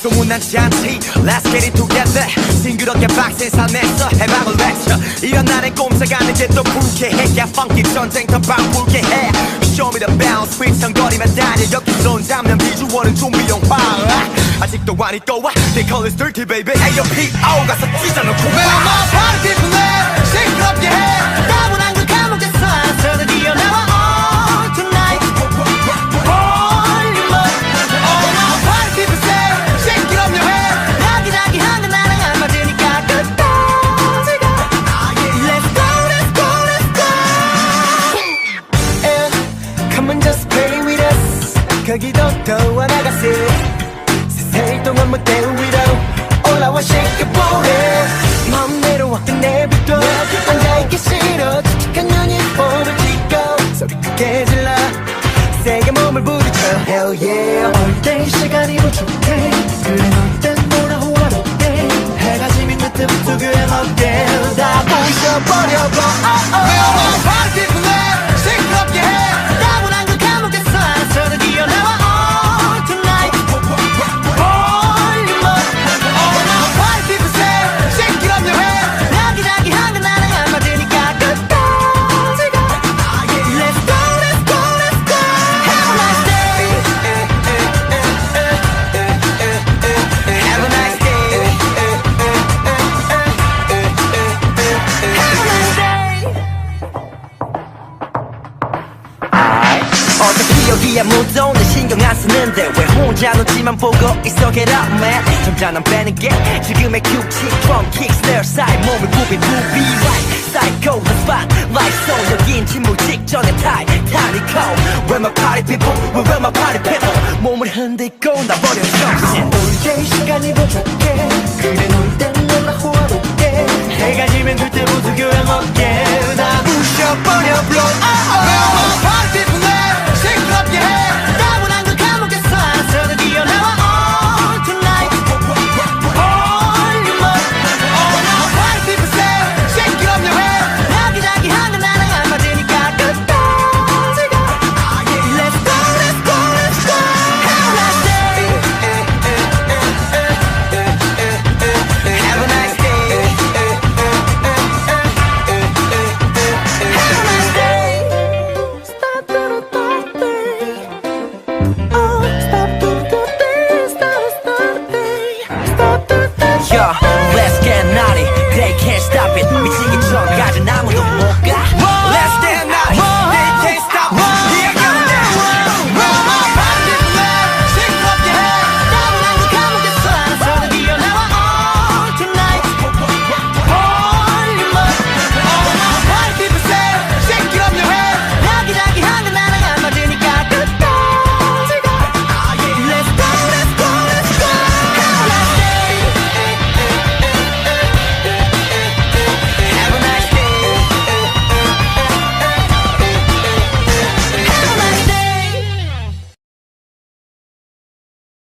소문난지 않지 Let's get it together 싱그럽게 빡센 삶에서 해방을 외쳐 이런 날엔 꼼짝하는 게 또 불쾌해 Yeah funky 전쟁터 방불케해 Show me the bounce 휘청거리며 다녀 여기 손 잡는 비주얼은 좀비 영화 아직도 안 잊고 와 They call us dirty baby AOPO 가서 찢어놓고 와 Where my party people at 시끄럽게 해 따분한 그 감옥에서 안서는 뛰어나와 all tonight Volume up All my party people say 시끄럽게 해 나기나기 하는 나랑 안 맞으니까 끝까지 가 Let's go let's go let's go And come on just play with us 거기도 더 나가세 세일 동안 무대 위로 올라와 shake your booty 마음대로 확 내비둬 앉아있기 싫어 칙칙한 눈이 봄을 찍고 소리 크게 질러 세게 몸을 부딪혀 Hell yeah All day 시간이 부족해 그래 널 땐 뭐라 호화롭게 해가 지면 그때부터 그의 어깨 다 부셔버려봐 We're all party people 시끄럽게 해 따분한 그 감옥에서 안서는 뛰어나와 all tonight Volume up All my party people say 시끄럽게 해 나기나기 하는 나랑 안 맞으니까 끝까지 가 Let's go let's go let's go Have a nice day Have a nice day Have a nice day 어제 기억이야 무더운 내 신경 안 쓰는데 왜 혼자 눈치만 보고 있어 Get up man 점잖아 빼는 게 지금의 규칙 Drum kick snare side 몸을 굽이 굽이 right Psycho the spotlight so 여긴 침묵 직전의 타이타니코 Where my party people Where my party people 몸을 흔들고 나버려 정신 All day 시간이 부족해